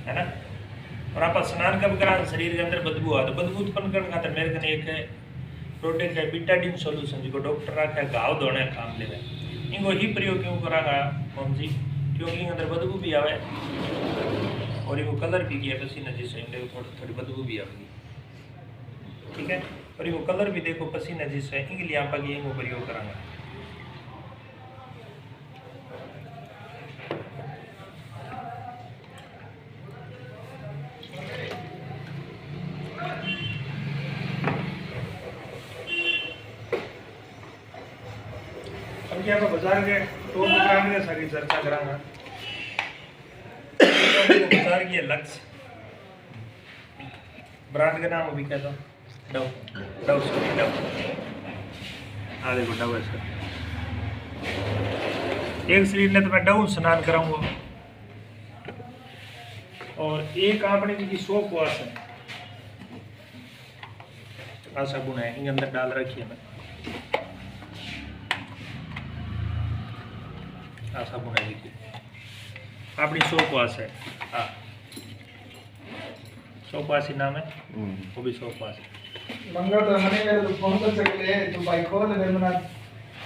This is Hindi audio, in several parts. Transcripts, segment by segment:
है ना। और आप स्नान कब करा शरीर के अंदर बदबू आ तो बदबू उत्पन्न करने खातर मेरे कने एक है प्रोटेक्ट है बीटाडीन सॉल्यूशन जिसको डॉक्टर रखा है घाव धोने काम ले इनको ही प्रयोग क्यों करागा मोम जी क्योंकि इनके अंदर बदबू भी आवे और इनको कलर भी किया पसीना जिससे इनके थोड़ी थोड़ी बदबू भी आएगी, ठीक है। और इनको कलर भी देखो पसीना जिससे इनके लिए आप आगे इनको प्रयोग करांगा। अब क्या बाजार के टॉप ब्रांड के सारी चर्चा करांगा। बाजार की लक्ष्य ब्रांड का नाम अभी कहता हूँ डव डव सॉरी डव। हाँ देखो डव इसका एक शरीर ने तो मैं डव स्नान कराऊंगा और एक आपने जी की सोप वाश है आ साबुन है इनके अंदर डाल रखी है मैं आ साबुन है जी अपनी सोप वाश है। हाँ सोप वाश ही नाम है वो भी सोप वाश है। मंगा तो मने मेरे तो फोन कर सकले तो भाई खोल ले मना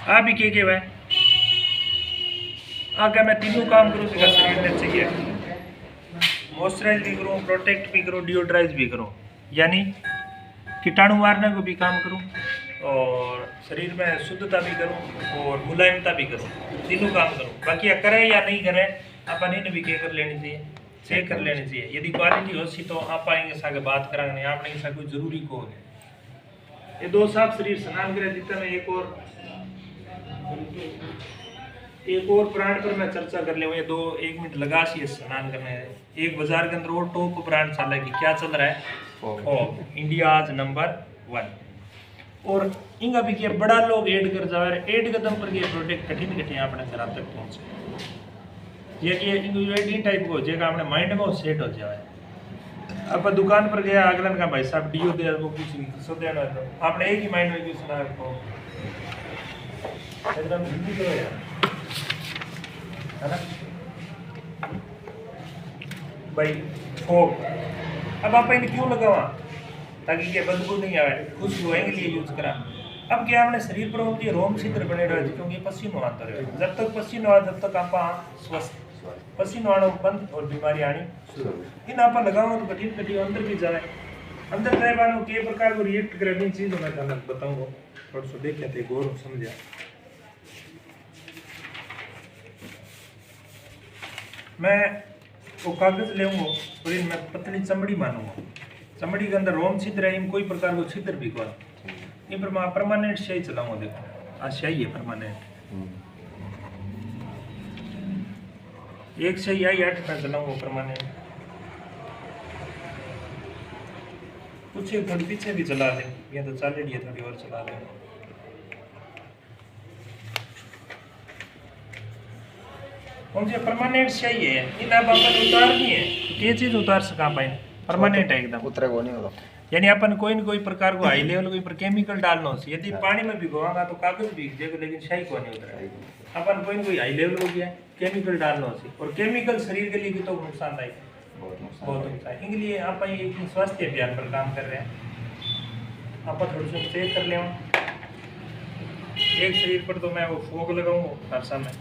आप भी के भाई आगे मैं तीनों काम करूँ इसका शरीर में चाहिए मॉइस्चराइज भी करूँ प्रोटेक्ट भी करूँ डिओड्राइज भी करूँ यानी कीटाणु मारने को भी काम करूँ और शरीर में शुद्धता भी करूँ और मुलायमता भी करूँ तीनों काम करूँ। बाकी करे या नहीं करे अपन इन्हें भी क्या कर लेनी चाहिए चेक कर लेनी चाहिए। यदि क्वालिटी हो सी तो आप आएंगे सागे बात करांगे आपने ऐसा कोई जरूरी को है। ये दो साहब शरीर स्नान करे जितना में एक और ब्रांड पर मैं चर्चा कर ले दो एक मिनट लगा सी स्नान करने एक बाजार के अंदर और टॉप ब्रांड चल रहा है कि क्या चल रहा है फॉग इंडिया आज नंबर 1 और इनका भी क्या बड़ा लोग ऐड कर जावे ऐड कदम पर ये प्रोडक्ट कठिन कठिन अपने घर तक पहुंचे ये कि इनको टाइप को जेगा अपने माइंड में सेट हो जाए। अब दुकान पर गया अगलन का भाई साहब डीओ दे वो कुछ सो देना तो आपने एक ही माइंड में क्यों सुना को एकदम हिंदी करो यार है ना भाई फोक। अब आप इन क्यों लगावा ताकि ये बदबू नहीं आवे खुशबू के लिए यूज करा। अब क्या हमने शरीर पर होती है रोम छिद्र बने रहे क्योंकि पसीनो आता रहे जब तक पसीनो आ जब तक आप स्वस्थ पसीनो आना बंद और बीमारी आनी शुरू इन आप लगाओ तो कठिन कठिन अंदर भी जाए अंदर जाए बानो के प्रकार को रिएक्ट करने चीज मैं कहना बताऊंगा थोड़ा सा देख लेते गौर समझा। मैं वो कागज लेऊंगा और इनमें पतली चमड़ी मानूंगा चमड़ी के अंदर रोम छिद्र है इन कोई प्रकार को छिद्र भी करो इन पर मैं परमानेंट स्याही चलाऊंगा। देखो आ स्याही है परमानेंट एक स्याही आई 8 में चलाऊंगा परमानेंट कुछ थोड़ी पीछे भी चला दे ये तो चल रही है थोड़ी और चला दे मुझे परमानेंट स्याही है इन आप अपन उतारनी है ये चीज उतार सका पाए परमानेंट है एकदम उतरे को नहीं होगा यानी अपन कोई न कोई प्रकार को हाई लेवल कोई पर केमिकल डालना हो यदि पानी में भिगोगा तो कागज भीग जाएगा लेकिन शाही को नहीं उतरेगा। अपन कोई न कोई हाई लेवल हो गया केमिकल डालना हो और केमिकल शरीर के लिए भी तो नुकसानदायक है बहुत नुकसान है। इसलिए आप ये स्वास्थ्य अभियान पर काम कर रहे हैं आप थोड़ा सा चेक कर ले एक शरीर पर तो मैं वो फोग लगाऊंगा हर समय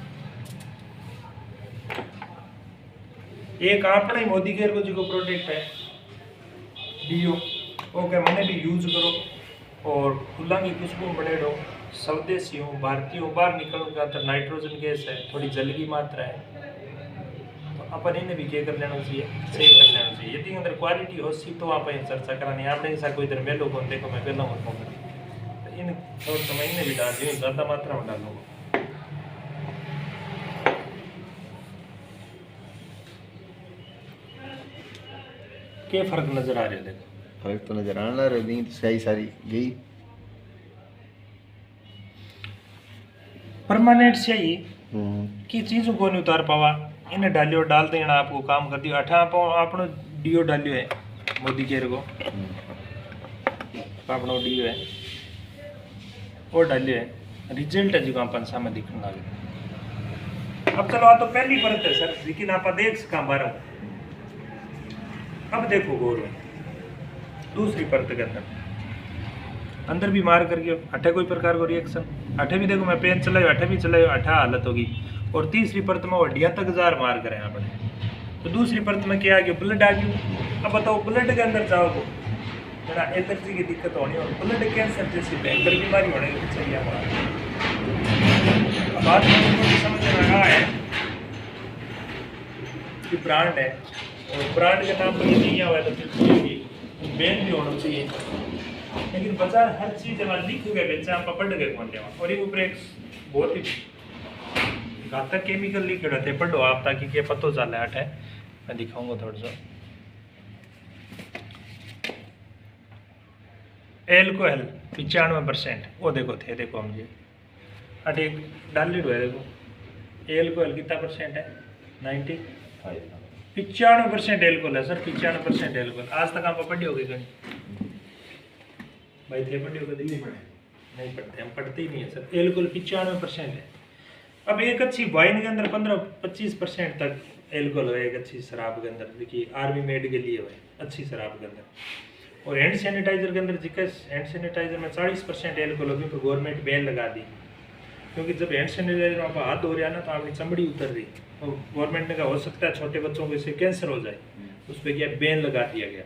एक अपना ही मोदी केयर को जो प्रोडक्ट है डीओ ओके मैंने भी यूज करो और खुला की खुशबू बने रहो स्वदेशी हूँ भारतीय हूँ बाहर निकलने का तो नाइट्रोजन गैस है थोड़ी जल की मात्रा है तो अपन इन्हें भी क्या कर लेना चाहिए चेक कर लेना चाहिए। यदि अंदर क्वालिटी हो सी तो आप चर्चा करानी आपने ऐसा कोई इधर मेलो को देखो मैं पहला हूँ तो इन थोड़ा समय इन्हें भी डाल दूँ ज़्यादा मात्रा में डालूंगा। क्या फर्क नजर आ रहा है देखो फर्क तो नजर आने लग रही तो सही सारी गई परमानेंट चाहिए कि चीज़ों को नहीं उतार पावा इन्हें डालियो डाल देना आपको काम कर दियो अठा आपनो डीओ डालियो है मोदी केयर को आपनो डीओ है और डालियो है रिजल्ट है जो अपन सामने दिखने लगे। अब चलो आ तो पहली परत है सर लेकिन आप देख सका बारो अब देखो गौर में दूसरी परत के अंदर भी मार करके अठे कोई प्रकार को रिएक्शन, अठे भी देखो मैं पेन चलायो, अठे भी चलायो, अठा हालत होगी। और तीसरी परत में हड्डियां तक जार मार करें आपने, तो दूसरी परत में क्या आ गया, ब्लड आ गया। अब बताओ ब्लड के अंदर जाओ बड़ा एलर्जी की दिक्कत होनी और ब्लड कैंसर जैसी भयंकर बीमारी होने की चाहिए हमारा। अब बात समझ में आ रहा है कि ब्रांड है और ब्रांड के नाम पर ये नहीं हुआ तो फिर बैन भी होना चाहिए, लेकिन बाजार हर चीज जब लिख गए बेचा आप पढ़ गए कौन देवा। और ये ऊपर एक बहुत ही घातक केमिकल लिख रहे थे, पढ़ो आप ताकि क्या पतो चले। हट है मैं दिखाऊंगा थोड़ा सा। एल्कोहल 95%, वो देखो थे, देखो हम ये अट एक डाली है, देखो एल्कोहल कितना परसेंट है, 95% एल्कोहल है सर, 95% एल्कोहल। आज तक आप पढ़ी होगी कहीं भाई, थे पढ़ी होगी दिल्ली में नहीं पढ़ते, हम पढ़ते ही नहीं है सर। एल्कोहल 95% है। अब एक अच्छी वाइन के अंदर 15-25% तक एल्कोहल है, एक अच्छी शराब के अंदर, देखिए आर्मी मेड के लिए है अच्छी शराब के अंदर। और हैंड सैनिटाइजर के अंदर जिक्स हैंड सैनिटाइजर में 40% एल्कोहल होगी, तो गवर्नमेंट बैन लगा दी, क्योंकि जब हैंड सैनिटाइजर आप हाथ धो रहे ना तो आपकी चमड़ी उतर रही, और गवर्नमेंट ने कहा हो सकता है छोटे बच्चों को इससे कैंसर हो जाए, उस पर क्या बैन लगा दिया गया।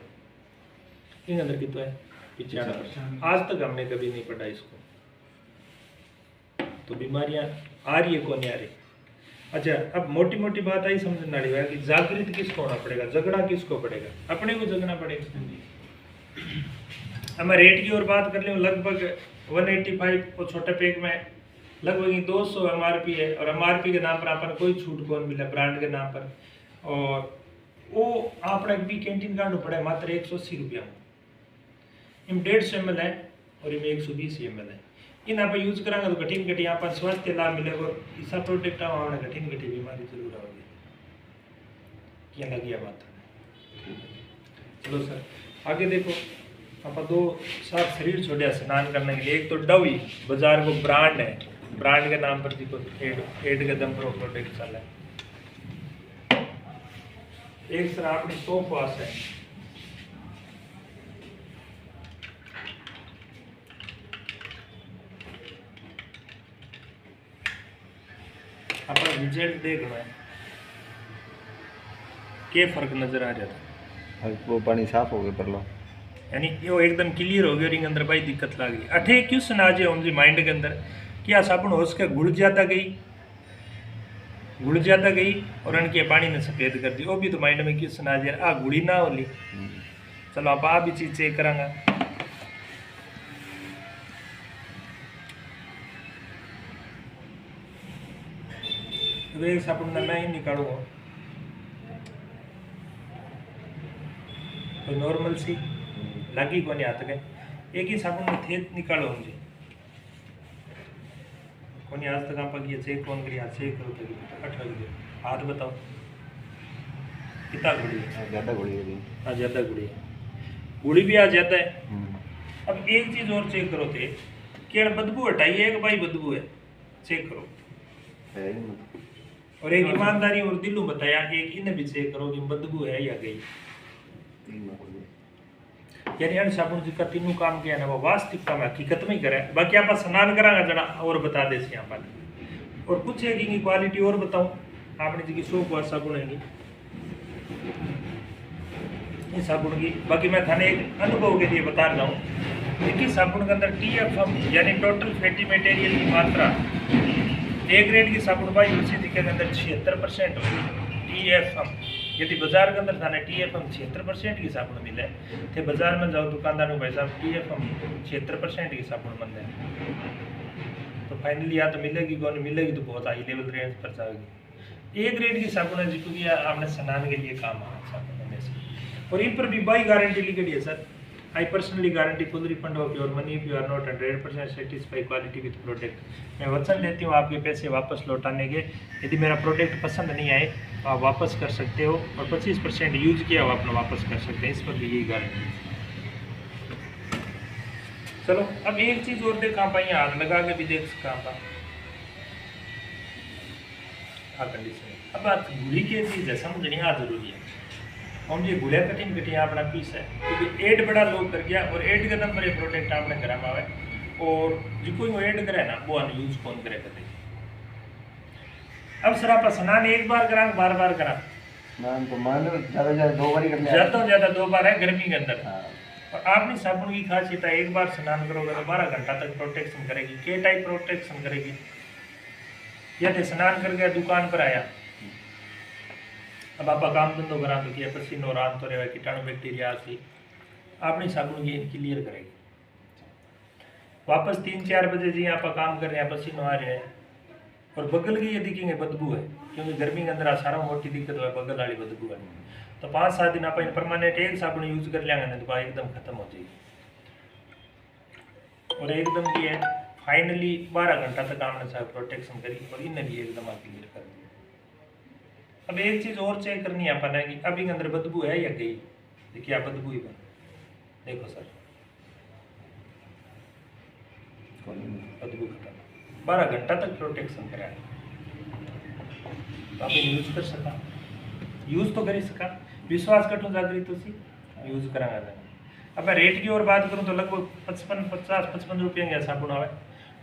इन अंदर कितना है 95%। आज तक हमने कभी नहीं पढ़ा इसको, तो बीमारियां आ रही है कौन नहीं आ रही। अच्छा, अब मोटी मोटी बात आई समझने वाली है कि जागृत किसको होना पड़ेगा, झगड़ा किसको पड़ेगा, अपने को जगना पड़ेगा। अब मैं रेट की और बात कर लूँ, लगभग 185 और छोटे पैक में लगभग 200 MRP है, और MRP के नाम पर अपन कोई छूट कौन मिला ब्रांड के नाम पर। और वो आपने भी कैंटीन कार्ड पड़ा है मात्र 180 रुपया में, इन 150 ml है और इनमें 120 ml है। इन आप यूज करांगे तो कठिन कठिन आप स्वास्थ्य लाभ मिलेगा, और ऐसा प्रोडक्ट आपने कठिन कठिन बीमारी जरूर आओगी। क्या लगी बात है। चलो सर आगे देखो, आप दो साथ शरीर छोड़े स्नान करने के लिए। एक तो डवी बाजार को ब्रांड है, ब्रांड के नाम पर देखो एड के दम पर प्रोडक्ट चल है। एक सर आपने सोप वाश है, अपना रिजल्ट देख रहा है, क्या फर्क नजर आ रहा था। वो पानी साफ हो गया पर लो, यानी वो एकदम क्लियर हो गया और इन अंदर भाई दिक्कत लग गई। अठे क्वेश्चन आ जाए उनकी माइंड के अंदर, क्या साबुन हो सके गुड़ ज्यादा गई और उनके पानी ने सफेद कर दी, वो भी तो माइंड में क्वेश्चन आ जाए, आ गुड़ी ना होली। चलो आप भी चीज चेक करांगा। तो एक साबुन मैं ही निकालूंगा, तो नॉर्मल सी लगी को नहीं हाथ के, एक ही साबुन में थे निकालो मुझे कोनी। आज तक आप ये चेक कौन करिए, चेक करो तो 18 हाथ बताओ कितना गुड़ी है। ज़्यादा गुड़ी है, हाँ ज़्यादा गुड़ी है, गुड़ी भी आज ज़्यादा है। अब एक चीज़ और चेक करो थे कि बदबू हटाइए एक भाई बदबू है, चेक करो। और एक ईमानदारी और दिलों बताया, एक इन्हें भी चेक करो कि बदबू है या गई। यानी अन साबुन जी का तीनों काम किया ना वो वास्तविकता में हकीकत में ही करे। बाकी आप स्नान करांगा जरा और बता दे यहाँ पर, और कुछ है कि क्वालिटी और बताऊं आपने जी की सोप वाश साबुन है इस साबुन की। बाकी मैं थाने एक अनुभव के लिए बता रहा हूँ, देखिए साबुन के अंदर TFM यानी टोटल फैटी मटेरियल की मात्रा ए ग्रेड की साबुन भाई उसी के अंदर 76% होगी TFM। यदि बाजार के अंदर थाने TFM 76% की साबुन मिले थे, बाजार में जाओ दुकानदार को भाई साहब TFM 76% की साबुन मिल जाए, तो फाइनली या तो मिलेगी कौन, मिलेगी तो बहुत हाई लेवल रेंज पर जाएगी। ए ग्रेड की साबुन है जिसको आपने स्नान के लिए काम आ साबुन में से। और इन पर भी बाई गारंटी लिखी है sir, I personally guarantee full refund of your money if you are not 100% satisfy quality with product. मैं वचन लेती हूँ आपके पैसे वापस लौटाने के। यदि मेरा प्रोडक्ट पसंद नहीं आए तो आप वापस कर सकते हो, और 25% यूज किया हुआ अपना वापस कर सकते हैं, इस पर भी यही गारंटी। चलो अब एक चीज़ और देखा पाई, हाथ लगा के भी देख सका कंडीशन। अब बात गुड़ी की चीज़ है समझनी आ जरूरी है, हम ये गुड़िया कठिन कठिन अपना पीस है क्योंकि एड बड़ा लोग कर गया और एड के नंबर ये प्रोडक्ट आपने घर में आवे और जो कोई वो एड करे ना वो यूज कौन करे कभी। अब सर आप स्नान एक बार करा बार बार करा स्नान तो मान लो ज्यादा ज्यादा 2 बार ही करना है। ज्यादा से ज्यादा 2 बार है गर्मी के अंदर। हाँ। और आपने साबुन की खासियत है एक बार स्नान करोगे तो 12 घंटा तक प्रोटेक्शन करेगी। के टाइप प्रोटेक्शन करेगी। यदि स्नान कर गया दुकान पर आया अब आप काम धंधो करा तो किया पसीनो रान तो रहे कीटाणु बैक्टीरिया से अपनी साबुन ये क्लियर करेगी। वापस 3-4 बजे जी आप काम कर रहे हैं पसीनो आ रहे हैं और बगल की ये दिखेंगे बदबू है क्योंकि गर्मी के अंदर सारा मोटी दिक्कत है बगल वाली बदबू है। तो 5-7 दिन आप परमानेंट एक साबुन यूज कर लेंगे तो एकदम खत्म हो जाएगी और एकदम ये है फाइनली 12 घंटा तक आपने साहब प्रोटेक्शन करी और इन्हें भी एकदम आप क्लियर कर दिया। अब एक चीज और चेक करनी है अपन है कि अभी के अंदर बदबू है या गई। देखिए आप बदबू ही बन देखो सर बदबू खत्म 12 घंटा तक प्रोटेक्शन करा है तो आप यूज कर सका यूज तो कर ही सका विश्वास कटो जागृत उसी यूज करांगा। अब मैं रेट की और बात करूं तो लगभग 55 रुपये का साबुन आवे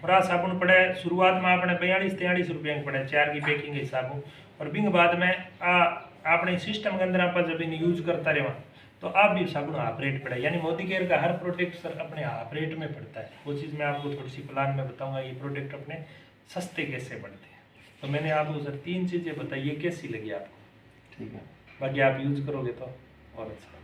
और आ साबुन पड़े शुरुआत में आपने 42-43 रुपये के पड़े 4 की पैकिंग है साबुन और बिंग बाद में अपने सिस्टम के अंदर आप जब इन यूज करता रहे तो आप भी साबुन हाफ रेट पड़े यानी मोदी केयर का हर प्रोडक्ट सर अपने हाफ रेट में पड़ता है। वो चीज़ मैं आपको थोड़ी सी प्लान में बताऊंगा ये प्रोडक्ट अपने सस्ते कैसे पड़ते हैं। तो मैंने आपको सर 3 चीज़ें बताई ये कैसी लगी आपको। ठीक है बाकी आप यूज करोगे तो और अच्छा।